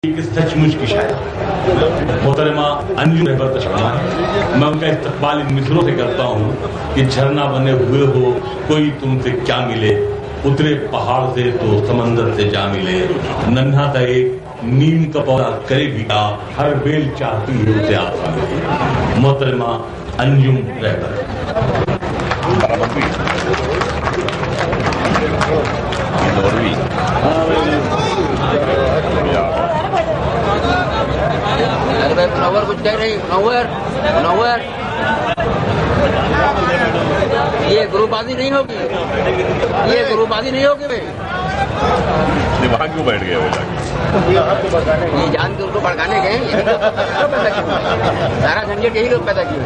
एक सचमुच की शायर मोहतरमा अंजुम रहबर तशरीफ है। मैं उनका इस्तकबाल इन मिसरों से करता हूँ कि झरना बने हुए हो कोई तुमसे क्या मिले, उतरे पहाड़ से तो समंदर से जा मिले, नन्हा सा एक नीम का पौधा करे भी क्या, हर बेल चाहती है उसे आसा मिले। मोहतरमा अंजुम रहबर। मुनव्वर कुछ कह रही, मुनव्वर ये ग्रुपबाजी नहीं होगी, ये ग्रुपबाजी नहीं होगी भाई। वहाँ क्यों बैठ गए वो जाके? ये जान के उनको भड़काने गए, यही लोग पैदा किए, सारा झंझट यही लोग पैदा किए।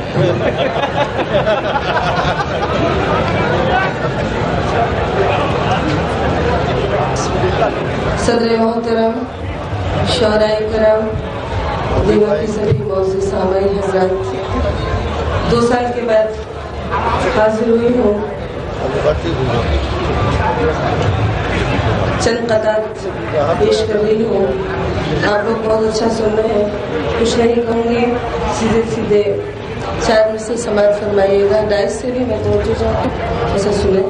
सदर मोहतरम, शौराए करम, दीवा की सभी मौजूद सामाई हजरात, 2 साल के बाद हाजिर हुई हूँ। चंद कतार पेश कर रही हूँ। आप लोग बहुत अच्छा सुन रहे हैं, कुछ नहीं कहूँगी, सीधे सीधे 4 मिनट से समाप्त फरमाइएगा। डाइस से भी मैं तोड़ती जाऊँ, ऐसा सुने।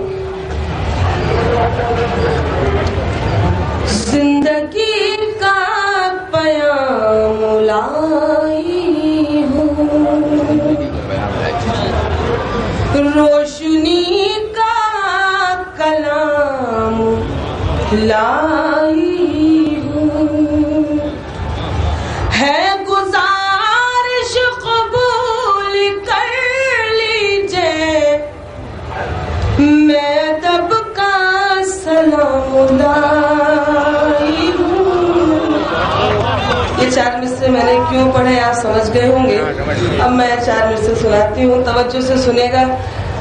जिंदगी का पयाम लाई हूँ, रोशनी का कलाम लाई हूँ, है गुजारिश कबूल कर लीजिए, मैं तब का सलाम लाई हूँ। ये 4 मिसरे मैंने क्यों पढ़े आप समझ गए होंगे। अब मैं 4 मिसरे सुनाती हूँ, तवज्जो से सुनेगा।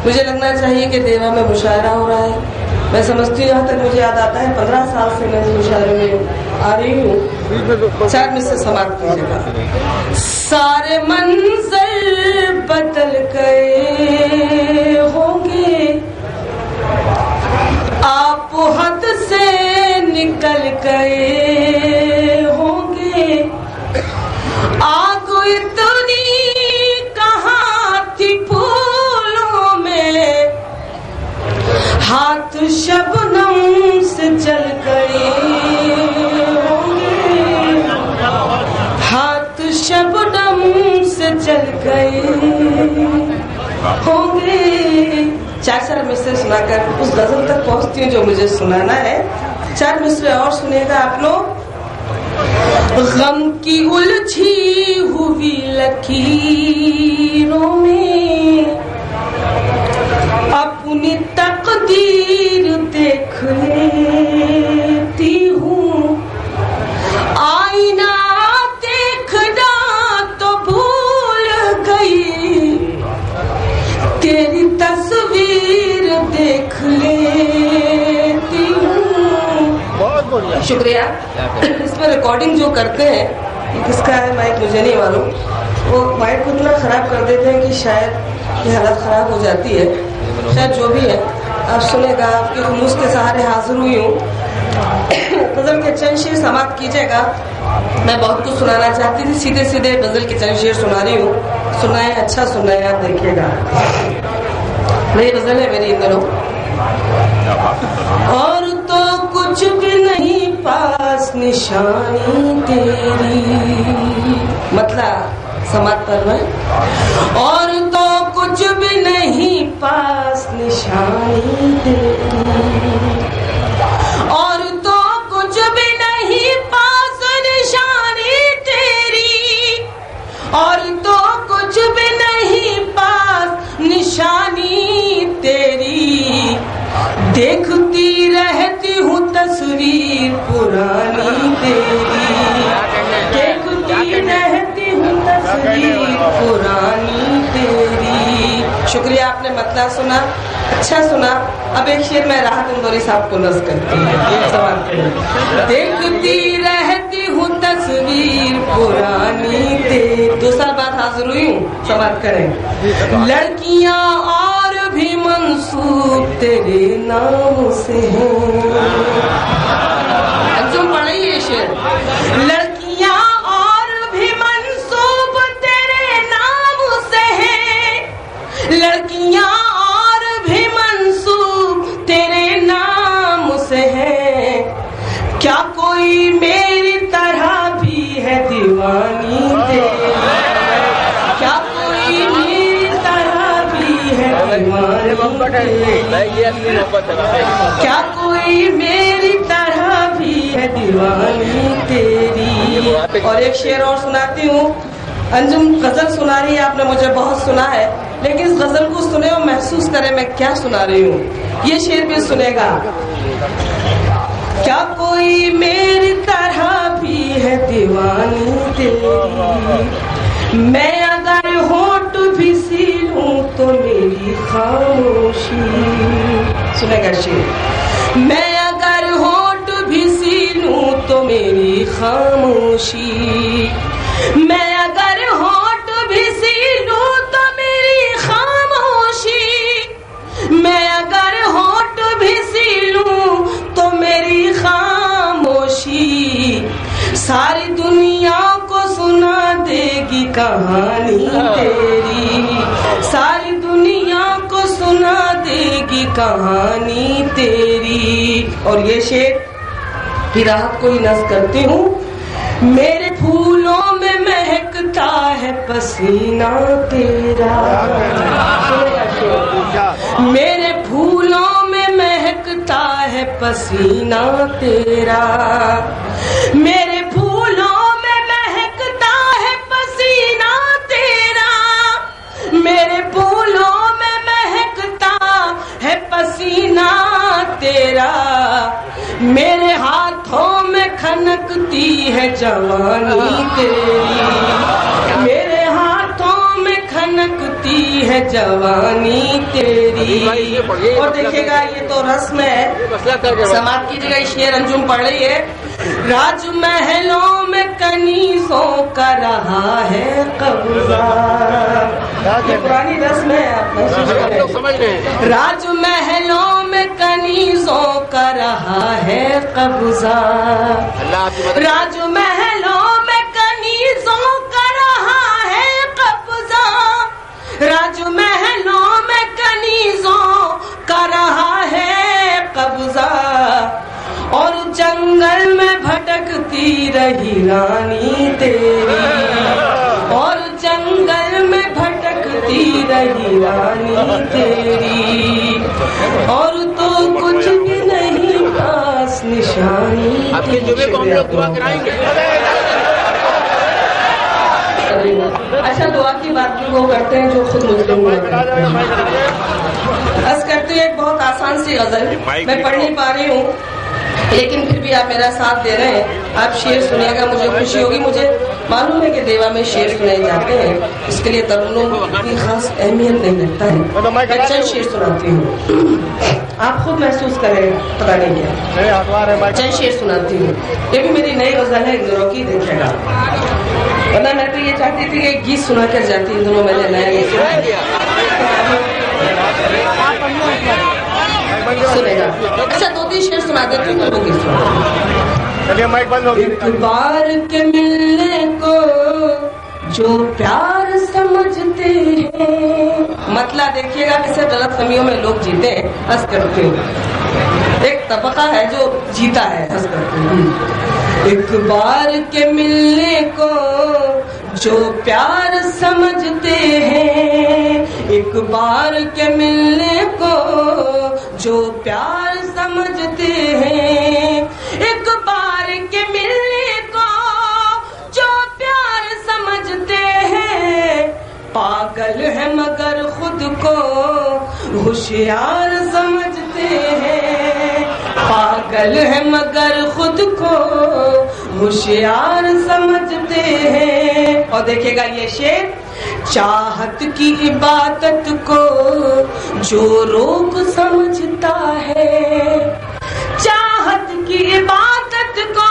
मुझे लगना चाहिए कि देवा में मुशायरा हो रहा है। मैं समझती हूँ, यहाँ तक मुझे याद आता है 15 साल से मैं इस मुशायरे में आ रही हूँ। 4 मिसरे समाप्त कीजिएगा। सारे मंजर बदल गए होंगे, आप हद से निकल गए होंगे, आग इतनी कहाँ थी फूलों में, हाथ शबनम से जल गए होंगे, हाथ शबनम से जल गए होंगे। 4 मिसरे सुनाकर उस गजल तक पहुंचती हूँ जो मुझे सुनाना है। 4 मिसरे और सुनेगा आप लोग। गम की उलझी हुई लकीरों में अपनी तकदीर देख लेती हूँ, आईना देखना तो भूल गई, तेरी तस्वीर देख लेती हूँ। शुक्रिया। इसमें रिकॉर्डिंग जो करते हैं, ये किसका है माइक मुझे नहीं मालूम, वो माइक को इतना खराब कर देते हैं कि शायद ये हालत खराब हो जाती है। शायद जो भी है आप सुनेगा, आपके खुलूस के सहारे हाजिर हुई हूँ। गजल के चंद शेर समाप्त कीजिएगा। मैं बहुत कुछ सुनाना चाहती थी, सीधे सीधे गजल के चंद शेर सुना रही हूँ। सुनाए, अच्छा सुनाए, आप देखिएगा। नई गजल है मेरी इन दिनों। और तो कुछ भी नहीं पास निशानी तेरी, मतलब समाप्त पर है। और तो कुछ भी नहीं पास निशानी तेरी, और तो कुछ भी नहीं पास निशानी तेरी, और तो कुछ भी नहीं पास निशानी तेरी, देखती रहती हूँ तस्वीर पुरानी तेरी, देखती रहती हूँ तस्वीर पुरानी तेरी। शुक्रिया, आपने मतलब सुना, अच्छा सुना। अब एक शेर मैं राहत इंदौरी साहब को नज़ करती हूँ। देखती रहती हूँ तस्वीर पुरानी तेरी। 2 साल बाद हाजिर हुई हूँ, समाप्त करें। लड़कियाँ और भी मंसूब तेरे नाम से हैं। अंजुम पढ़ रही है शेर। लड़कियाँ क्या कोई मेरी तरह भी है दीवानी तेरी। और एक शेर और सुनाती हूँ। अंजुम गजल सुना रही है, आपने मुझे बहुत सुना है, लेकिन इस गजल को सुने और महसूस करें मैं क्या सुना रही हूँ। ये शेर भी सुनेगा। क्या कोई मेरी तरह भी है दीवानी तेरी, मैं अगर होंठ भी सी लूं तो मेरी खामोशी। सुनेगा शेर। मैं अगर होंठ भी सी लूं तो मेरी खामोशी, मैं अगर होंठ भी सी लूं तो मेरी खामोशी, मैं अगर होंठ भी सी लूं तो मेरी खामोशी सारी दुनिया को सुना देगी कहानी तेरी, सारी दुनिया को सुना देगी कहानी तेरी। और ये शेर की राहत को ही नज़्म करती हूँ। मेरे फूलों में महकता है पसीना तेरा, मेरे फूलों में महकता है पसीना तेरा, मेरे फूलों में महकता है पसीना तेरा, मेरे फूलों में महकता है पसीना तेरा, मेरे हाथों में खनकती है जवानी तेरी, मेरे हाथों में खनकती है जवानी तेरी। और देखिएगा ये तो रस्म है, समाप्त कीजिएगा। शेर अंजुम पढ़ रही है। राजमहलों में कनीज़ों का रहा है कब्जा, ये पुरानी रस्म है, आप समझ रहे हैं। राजमहलों में कनीज़ों का रहा है कब्जा, राजमहलों में कनीज़ों का रहा है कब्जा, राजमहलों में कनीज़ों का रहा है कब्जा। और जंगल में भटकती रही रानी तेरी, और जंगल में भटकती रही रानी तेरी, और तो कुछ भी नहीं पास निशानी। आपके जुबे को हम लोग दुआ कराएंगे। अच्छा, दुआ की बात भी वो करते हैं जो खुद मुस्लिम हुआ करते हैं। अर्ज करते हैं, एक बहुत आसान सी गजल मैं पढ़ नहीं पा रही हूँ, लेकिन फिर भी आप मेरा साथ दे रहे हैं। आप शेर सुनिएगा, मुझे खुशी होगी। मुझे मालूम है कि देवा में शेर सुनाए जाते हैं, इसके लिए तरुणों की खास अहमियत नहीं लगता है। मैं चंद शेर सुनाती हूँ, आप खुद महसूस करें, पता नहीं क्या। चंद शेर सुनाती हूँ, ये भी मेरी नई गजल है, इंदौर की, देखिएगा। वरना मैं तो ये चाहती थी कि एक गीत सुना कर जाती, इन दोनों मैंने नया गीत सुनेगा। अच्छा, 2-3 शेर सुना देती हूँ, तो गीत सुना। माइक बंद हो गया। एक बार के मिलने को जो प्यार समझते हैं, मतलब देखिएगा किसे गलतफहमियों में लोग जीते हैं, हंस करते हैं। एक तबका है जो जीता है हंस करते हैं। एक बार के मिलने को जो प्यार समझते हैं, एक बार के मिलने को जो प्यार समझते हैं, एक बार के मिलने को जो प्यार समझते हैं, पागल है मगर खुद को होशियार समझते हैं, पागल है मगर खुद को होशियार समझते हैं। और देखिएगा ये शेर, चाहत की इबादत को जो रोग समझता है, चाहत की इबादत को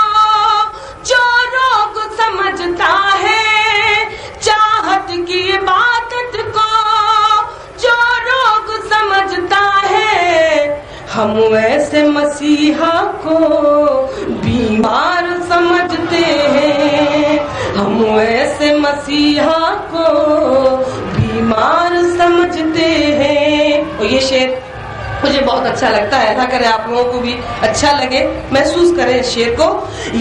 जो रोग समझता है, चाहत की इबादत को जो रोग समझता है, हम वैसे मसीहा को बीमार समझते हैं, हम वैसे मसीहा को बीमार समझते हैं। और ये शेर मुझे बहुत अच्छा लगता है, ऐसा करें आप लोगों को भी अच्छा लगे, महसूस करें इस शेर को।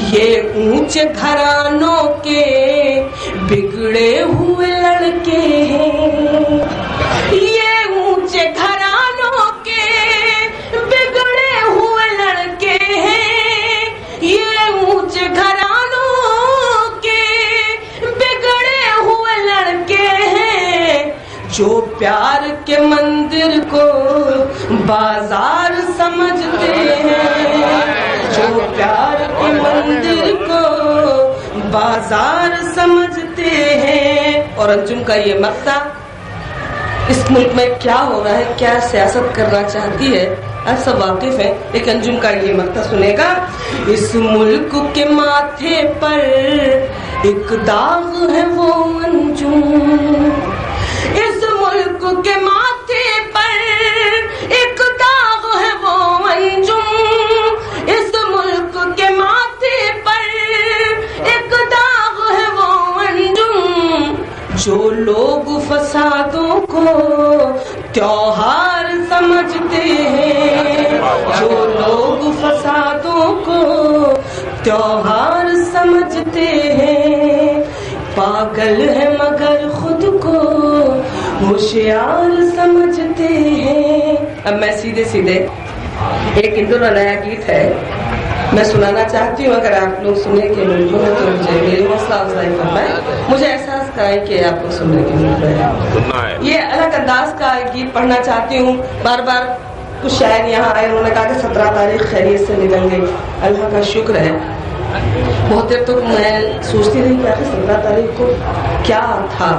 ये ऊंचे घरानों के बिगड़े हुए लड़के हैं, ये ऊंचे घरानों जो प्यार के मंदिर को बाजार समझते हैं, जो प्यार के मंदिर को बाजार समझते हैं। और अंजुम का ये मक्ता, इस मुल्क में क्या हो रहा है, क्या सियासत करना चाहती है, आप सब वाकिफ है। एक अंजुम का ये मक्ता सुनेगा। इस मुल्क के माथे पर एक दाग है वो अंजुम, इस मुल्क के माथे पर एक दाग है वो अंजुम, इस मुल्क के माथे पर एक दाग है वो अंजुम। जो लोग फसादों को त्योहार समझते हैं, जो लोग फसादों को त्योहार समझते हैं, पागल है मगर खुद को होशियार समझते हैं। अब मैं सीधे सीधे एक हिंदू नया गीत है, मैं सुनाना चाहती हूँ। अगर आप लोग सुनने के मजबूर है तो मुझे मेरी हौसला अफजाई फरमाएं, मुझे एहसास कराएं कि आप लोग सुनने के मजबूर है। ये अलग अंदाज का गीत पढ़ना चाहती हूँ। बार बार कुछ शायर यहाँ आए, उन्होंने कहा कि 17 तारीख खैरियत से निकल गई, अल्लाह का शुक्र है। बहुत देर तो मैं सोचती रही कि आखिर 17 तारीख को क्या था,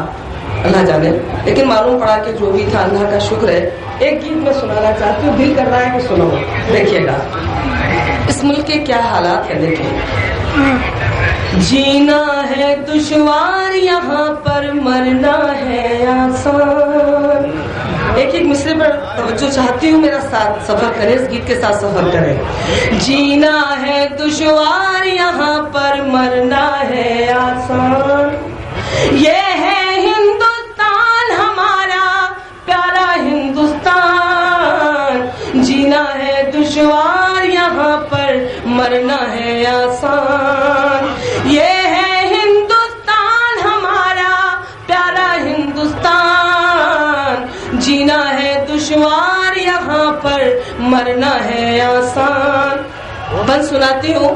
अल्लाह जाने, लेकिन मालूम पड़ा कि जो भी था अल्लाह का शुक्र है। एक गीत मैं सुनाना चाहती हूँ, दिल कर रहा है कि सुनो, देखिएगा इस मुल्क के क्या हालात है। देखिए, जीना है दुश्वार यहाँ पर, मरना है आसान। एक एक मिसरे पर तवज्जो चाहती हूँ, मेरा साथ सफर करें, इस गीत के साथ सफर करें। जीना है दुश्वार यहाँ पर, मरना है आसान, ये है हिंदुस्तान हमारा प्यारा हिंदुस्तान। जीना है दुश्वार यहाँ पर, मरना है आसान, ये है हिंदुस्तान हमारा प्यारा हिंदुस्तान। जीना है दुश्वार यहाँ पर, मरना है आसान। बस सुनाती हूँ,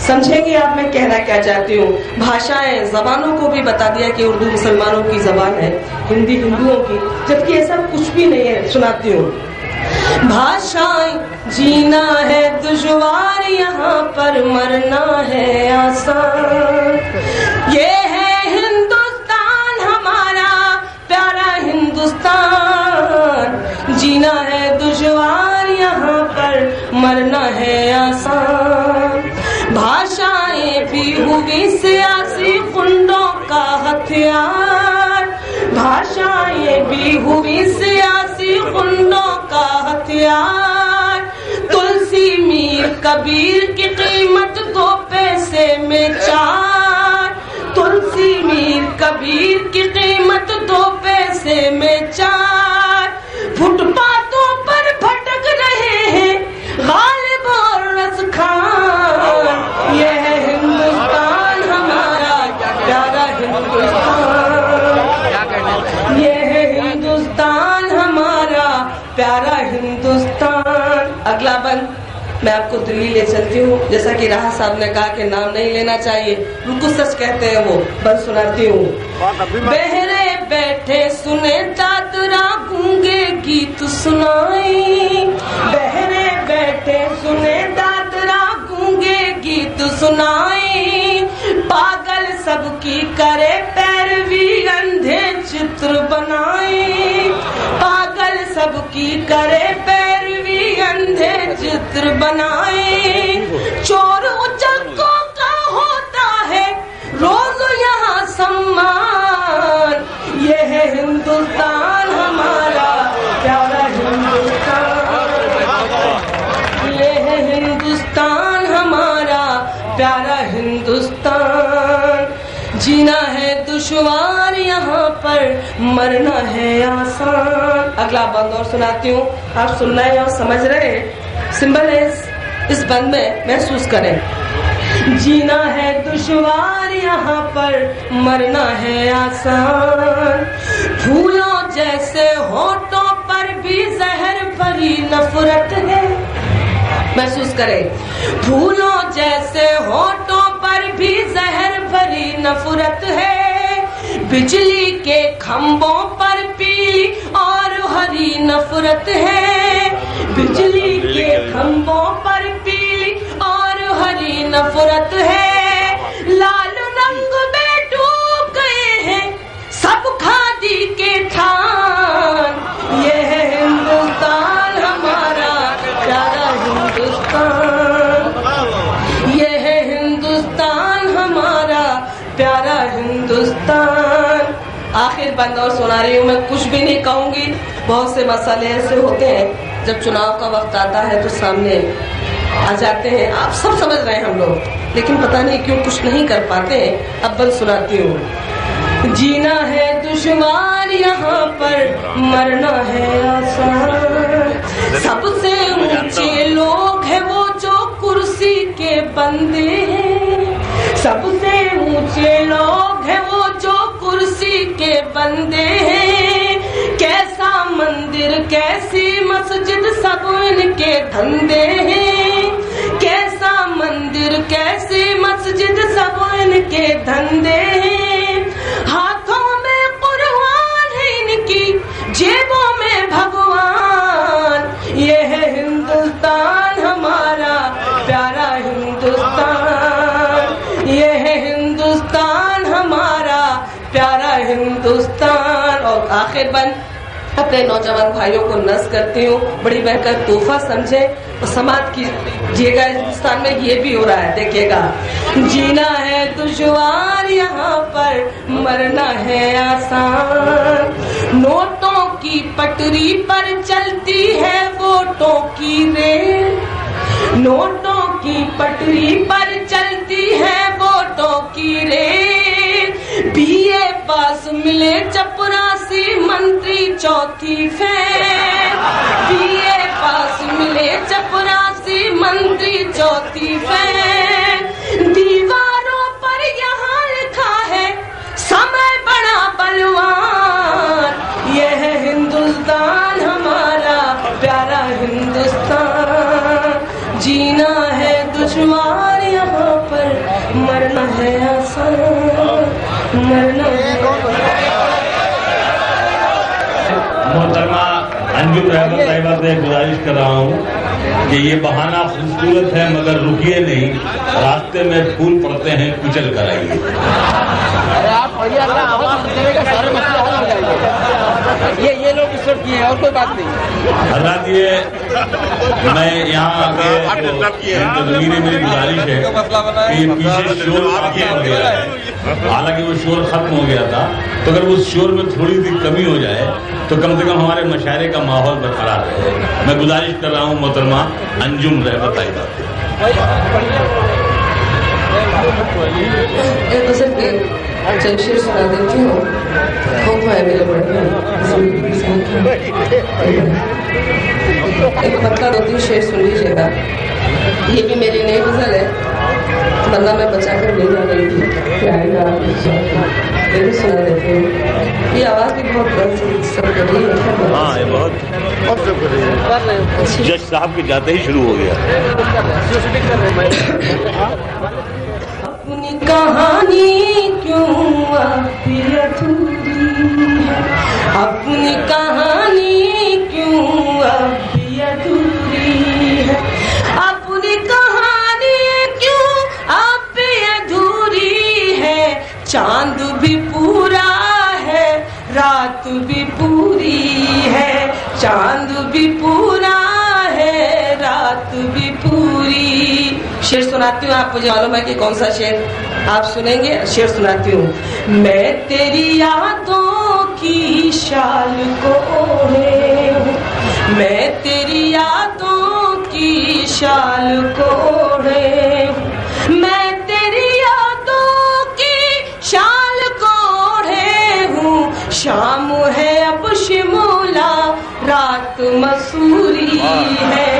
समझेंगे आप मैं कहना क्या चाहती हूँ। भाषाएं, जबानों को भी बता दिया कि उर्दू मुसलमानों की जबान है, हिंदी हिंदुओं की, जबकि ऐसा कुछ भी नहीं है। सुनाती हूँ। भाषाएं, जीना है दुश्वार यहाँ पर, मरना है आसान, ये है हिंदुस्तान हमारा प्यारा हिंदुस्तान। जीना है दुश्वार यहाँ पर, मरना है आसान। भाषाएं भी हुई सियासी गुंडों का हथियार, भाषाएं भी हुई सियासी गुंडों का हथियार। तुलसी मीर कबीर की कीमत 2 पैसे में 4, तुलसी मीर कबीर की कीमत 2 पैसे में 4। फुटपाथों पर भटक रहे हैं गालिब और रज़खान, ये है हिंदुस्तान हमारा प्यारा हिंदुस्तान, ये है हिंदुस्तान हमारा प्यारा हिंदुस्तान। अगला बंद मैं आपको दिल्ली ले चलती हूँ। जैसा कि राहा साहब ने कहा कि नाम नहीं लेना चाहिए, बिल्कुल सच कहते हैं वो। बंद सुनाती हूँ। बहरे बैठे सुने दादरा, गूंगे गीत सुनाई, बहरे बैठे सुने दादरा, गूंगे गीत सुनाई। पागल सबकी करे पैरवी, अंधे चित्र बनाई, पागल सबकी करे पैरवी, अंधे चित्र बनाए। चोर उचक्कों का होता है रोज यहाँ सम्मान, ये है हिंदुस्तान हमारा प्यारा हिंदुस्तान, ये है हिंदुस्तान हमारा प्यारा हिंदुस्तान। जीना है दुश्वार यहाँ पर, मरना है आसान। अगला बंद और सुनाती हूँ, आप सुन रहे हैं और समझ रहे हैं। सिंबल है इस बंद में, महसूस करें। जीना है दुश्वार यहाँ पर, मरना है आसान। फूलों जैसे होठों पर भी जहर भरी नफरत है, महसूस करें। फूलों जैसे होठों पर भी जहर भरी नफरत है। बिजली के खंभों पर पीली हरी नफरत है, बिजली के खंभों पर पीली और हरी नफरत है। लाल रंग में डूब गए हैं सब खादी के थान। ये है हिंदुस्तान हमारा प्यारा हिंदुस्तान, ये है हिंदुस्तान हमारा प्यारा हिंदुस्तान। आखिर बंद और सुना रही हूँ, मैं कुछ भी नहीं कहूंगी। बहुत से मसले ऐसे होते हैं जब चुनाव का वक्त आता है तो सामने आ जाते हैं, आप सब समझ रहे हैं हम लोग, लेकिन पता नहीं क्यों कुछ नहीं कर पाते हैं। अब बंद सुनाती हूँ। जीना है दुश्वार यहाँ पर, मरना है आसान। सबसे ऊंचे लोग हैं वो जो कुर्सी के बंदे हैं, सबसे ऊंचे लोग हैं वो जो कुर्सी के बंदे हैं। कैसा मंदिर कैसी मस्जिद सब इनके धंधे हैं, कैसा मंदिर कैसी मस्जिद सब इनके धंधे हैं। हाथों में कुरान है इनकी, जेबों में भगवान। ये है हिंदुस्तान हमारा प्यारा हिंदुस्तान, ये है हिंदुस्तान हमारा प्यारा हिंदुस्तान। और आखिर बन अपने नौजवान भाइयों को नज़ करती हूँ, बड़ी बहकर तोहफा समझे और समाज कीजिएगा। हिंदुस्तान में ये भी हो रहा है, देखिएगा। जीना है दुश्वार यहाँ पर, मरना है आसान। नोटों की पटरी पर चलती है वोटों की रेल, नोटों की पटरी पर चलती है वोटों की रेल। बीए पास मिले चपरासी मंत्री चौथी फेल, बीए पास मिले चपरासी मंत्री चौथी फेल। दीवारों पर यहाँ लिखा है समय बड़ा बलवान। यह है हिंदुस्तान हमारा प्यारा हिंदुस्तान। जीना है दुश्वार यहाँ पर, मरना है आसान, मरना है। मोहतरमा अंजुम रहमत साहिबा से गुजारिश कर रहा हूँ कि ये बहाना खूबसूरत है मगर रुकिए नहीं, रास्ते में फूल पड़ते हैं कुचल कर आइए। अरे आप सारे मसले हल हो जाएंगे। ये लोग इस वक्त किए हैं और कोई बात नहीं। हजरात, ये मैं यहाँ आके तस्वीरें मेरी गुजारिश है कि पीछे शोर काफी हो गया है, हालांकि वो शोर खत्म हो गया था, तो अगर उस शोर में थोड़ी सी कमी हो जाए तो कम से कम हमारे मशायरे का माहौल बरकरार रहे। मैं गुजारिश कर रहा हूँ मोहतरमा अंजुम रहमत साहिबा से। तो सिर्फ चंद शेर सुना देती हूँ, खूब है मेरे बड़े। एक पतला 2-3 शेर सुन लीजिएगा। ये भी मेरी नई गजल है, बंदा मैं बचा कर ले जा रही थी, ये भी सुना देती हूँ। ये आवाज़ भी बहुत सब कर रही है। हाँ, ये बहुत जज साहब के जाते ही शुरू हो गया। अपनी कहानी क्यों अभी अधूरी है, अपनी कहानी क्यों अभी अधूरी है, अपनी कहानी क्यों अभी अधूरी है। चांद भी पूरा है, रात भी पूरी है, चांद भी पूरा है, रात भी पूरी। शेर सुनाती हूँ, आप मुझे मालूम है कि कौन सा शेर आप सुनेंगे। शेर सुनाती हूँ। मैं तेरी यादों की शाल को ओढ़े हूँ, मैं तेरी यादों की शाल को ओढ़े हूँ, मैं तेरी यादों की शाल को ओढ़े हूँ। शाम है अब शिमला, रात मसूरी है,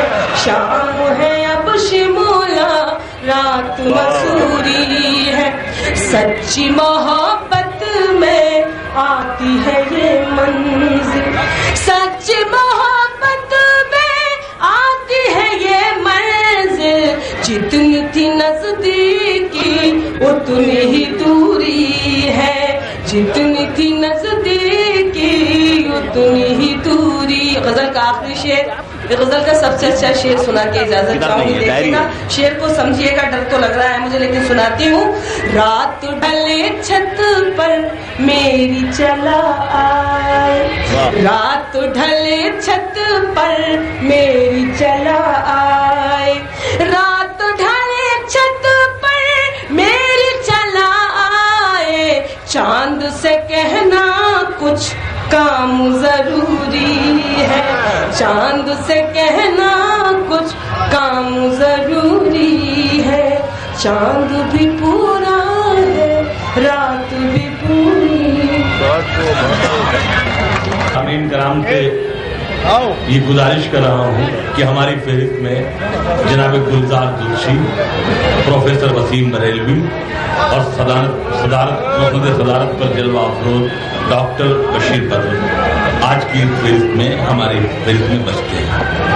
शाम है अब शिमला, रात मसूरी है। सच्ची मोहब्बत में आती है ये मंजिल, सच्ची मोहब्बत में आती है ये मंजिल। जितनी थी नजदीकी उतनी ही दूरी है, जितनी थी नजदीकी उतनी ही दूरी गजल का आखिरी शेर, गजल का सबसे अच्छा शेर सुना के इजाजत चाहूंगी। देखिएगा, शेर को समझिएगा, डर तो लग रहा है मुझे लेकिन सुनाती हूँ। रात ढले छत पर मेरी चला आए, रात ढले छत पर मेरी चला आए, रात ढले छत पर मेरी चला आए, चांद से कहना कुछ काम जरूरी है, चांद से कहना कुछ काम जरूरी है, चांद भी पूरा है रात भी पूरी। अमीन कराम से ये गुजारिश कर रहा हूँ कि हमारी फहरिस्त में जनाब गुलजार जोशी, प्रोफेसर वसीम बरेलवी और सदारत पर जलवा अफरोज डॉक्टर बशीर बद्र आज की फहरिस्त में हमारी फहरिस्त में बचते हैं।